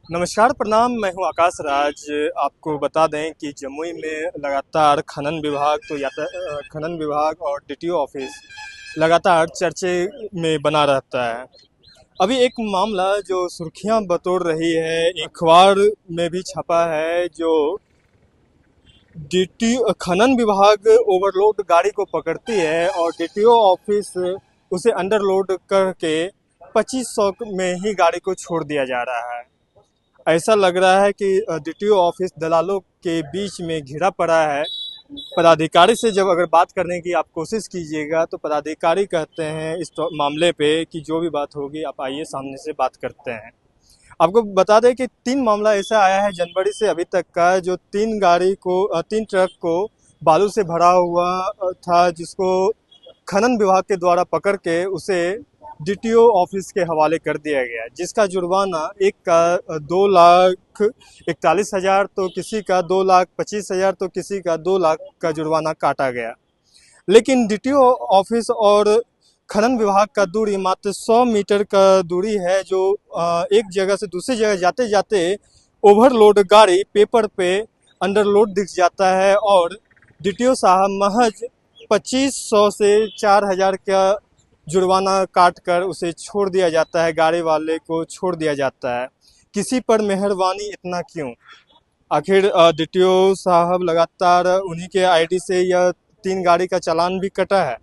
नमस्कार, प्रणाम। मैं हूं आकाश राज। आपको बता दें कि जमुई में लगातार खनन विभाग और डीटीओ ऑफिस लगातार चर्चे में बना रहता है। अभी एक मामला जो सुर्खियां बटोर रही है, एक अखबार में भी छपा है, जो डीटी खनन विभाग ओवरलोड गाड़ी को पकड़ती है और डीटीओ ऑफिस उसे अंडरलोड करके 2500 में ही गाड़ी को छोड़ दिया जा रहा है। ऐसा लग रहा है कि डीटीओ ऑफिस दलालों के बीच में घिरा पड़ा है। पदाधिकारी से जब अगर बात करने की आप कोशिश कीजिएगा तो पदाधिकारी कहते हैं इस मामले पे कि जो भी बात होगी आप आइए सामने से बात करते हैं। आपको बता दें कि 3 मामला ऐसा आया है जनवरी से अभी तक का, जो 3 ट्रक को बालू से भरा हुआ था, जिसको खनन विभाग के द्वारा पकड़ के उसे डीटीओ ऑफिस के हवाले कर दिया गया, जिसका जुर्माना एक का 2,41,000 तो किसी का 2,25,000 तो किसी का 2 लाख का जुर्माना काटा गया। लेकिन डीटीओ ऑफिस और खनन विभाग का दूरी मात्र 100 मीटर का दूरी है, जो एक जगह से दूसरी जगह जाते जाते ओवरलोड गाड़ी पेपर पे अंडरलोड दिख जाता है और डीटीओ साहब महज 2500 से 4,000 का जुर्माना काट कर उसे छोड़ दिया जाता है, गाड़ी वाले को छोड़ दिया जाता है। किसी पर मेहरबानी इतना क्यों? आखिर डीटीओ साहब लगातार उन्हीं के आईडी से यह 3 गाड़ी का चालान भी कटा है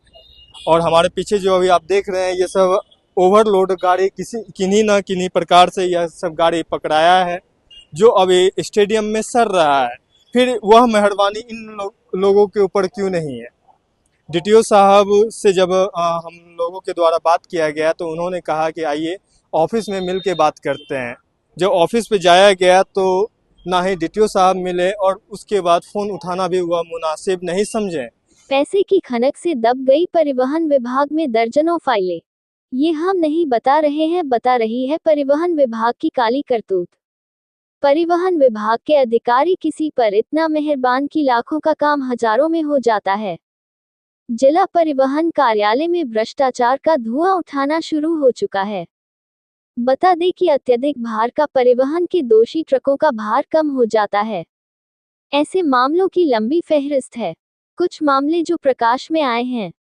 और हमारे पीछे जो अभी आप देख रहे हैं ये सब ओवरलोड गाड़ी किन्हीं न किन्हीं प्रकार से यह सब गाड़ी पकड़ाया है, जो अभी स्टेडियम में सर रहा है। फिर वह मेहरबानी लोगों के ऊपर क्यों नहीं है? डीटीओ साहब से जब हम लोगों के द्वारा बात किया गया तो उन्होंने कहा कि आइए ऑफिस में मिल के बात करते हैं। जब ऑफिस पे जाया गया तो ना ही डीटीओ साहब मिले और उसके बाद फ़ोन उठाना भी हुआ मुनासिब नहीं समझे। पैसे की खनक से दब गई परिवहन विभाग में दर्जनों फाइलें। ये हम नहीं बता रहे हैं, बता रही है परिवहन विभाग की काली करतूत। परिवहन विभाग के अधिकारी किसी पर इतना मेहरबान कि लाखों का काम हजारों में हो जाता है। जिला परिवहन कार्यालय में भ्रष्टाचार का धुआं उठाना शुरू हो चुका है। बता दें कि अत्यधिक भार का परिवहन के दोषी ट्रकों का भार कम हो जाता है। ऐसे मामलों की लंबी फहरिस्त है। कुछ मामले जो प्रकाश में आए हैं।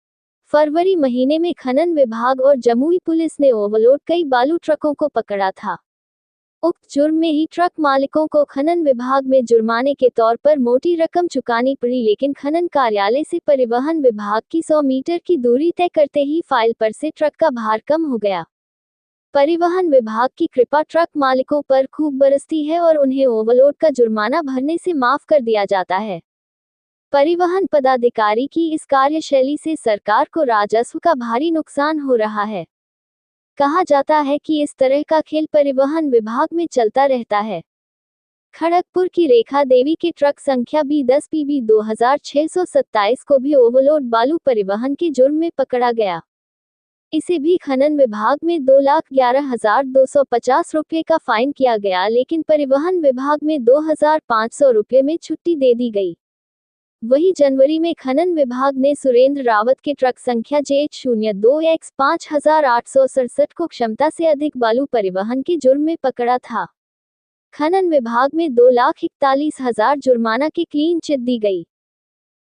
फरवरी महीने में खनन विभाग और जमुई पुलिस ने ओवरलोड कई बालू ट्रकों को पकड़ा था। उक्त जुर्म में ही ट्रक मालिकों को खनन विभाग में जुर्माने के तौर पर मोटी रकम चुकानी पड़ी, लेकिन खनन कार्यालय से परिवहन विभाग की 100 मीटर की दूरी तय करते ही फाइल पर से ट्रक का भार कम हो गया। परिवहन विभाग की कृपा ट्रक मालिकों पर खूब बरसती है और उन्हें ओवरलोड का जुर्माना भरने से माफ कर दिया जाता है। परिवहन पदाधिकारी की इस कार्यशैली से सरकार को राजस्व का भारी नुकसान हो रहा है। कहा जाता है कि इस तरह का खेल परिवहन विभाग में चलता रहता है। खड़गपुर की रेखा देवी के ट्रक संख्या B10 PB 2627 को भी ओवरलोड बालू परिवहन के जुर्म में पकड़ा गया। इसे भी खनन विभाग में 2,11,250 रुपये का फाइन किया गया, लेकिन परिवहन विभाग में 2,500 रुपये में छुट्टी दे दी गई। वही जनवरी में खनन विभाग ने सुरेंद्र रावत के ट्रक संख्या JH02X 5867 को क्षमता से अधिक बालू परिवहन के जुर्म में पकड़ा था। खनन विभाग में 2,41,000 जुर्माना की क्लीन चिट दी गई।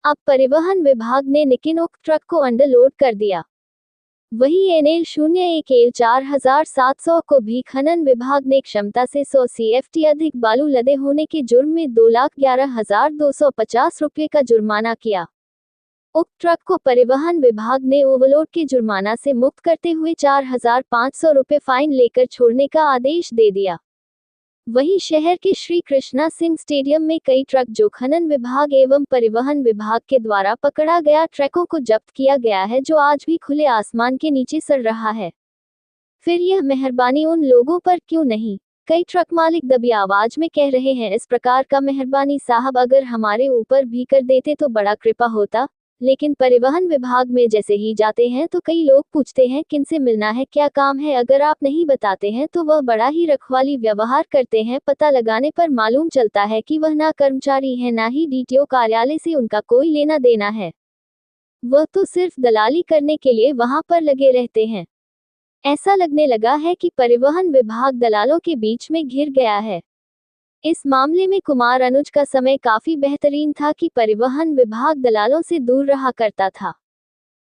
अब परिवहन विभाग ने निकिन उक्त ट्रक को अंडरलोड कर दिया। वही NL01L 4700 को भी खनन विभाग ने क्षमता से 100 CFT अधिक बालू लदे होने के जुर्म में 2,11,250 रुपये का जुर्माना किया। उक्त ट्रक को परिवहन विभाग ने ओवरलोड के जुर्माना से मुक्त करते हुए 4,500 रुपये फाइन लेकर छोड़ने का आदेश दे दिया। वहीं शहर के श्री कृष्णा सिंह स्टेडियम में कई ट्रक जो खनन विभाग एवं परिवहन विभाग के द्वारा पकड़ा गया ट्रकों को जब्त किया गया है, जो आज भी खुले आसमान के नीचे सड़ रहा है। फिर यह मेहरबानी उन लोगों पर क्यों नहीं? कई ट्रक मालिक दबी आवाज में कह रहे हैं, इस प्रकार का मेहरबानी साहब अगर हमारे ऊपर भी कर देते तो बड़ा कृपा होता। लेकिन परिवहन विभाग में जैसे ही जाते हैं तो कई लोग पूछते हैं किनसे मिलना है, क्या काम है। अगर आप नहीं बताते हैं तो वह बड़ा ही रखवाली व्यवहार करते हैं। पता लगाने पर मालूम चलता है कि वह ना कर्मचारी है, ना ही डीटीओ कार्यालय से उनका कोई लेना देना है। वह तो सिर्फ दलाली करने के लिए वहां पर लगे रहते हैं। ऐसा लगने लगा है कि परिवहन विभाग दलालों के बीच में घिर गया है। इस मामले में कुमार अनुज का समय काफी बेहतरीन था कि परिवहन विभाग दलालों से दूर रहा करता था।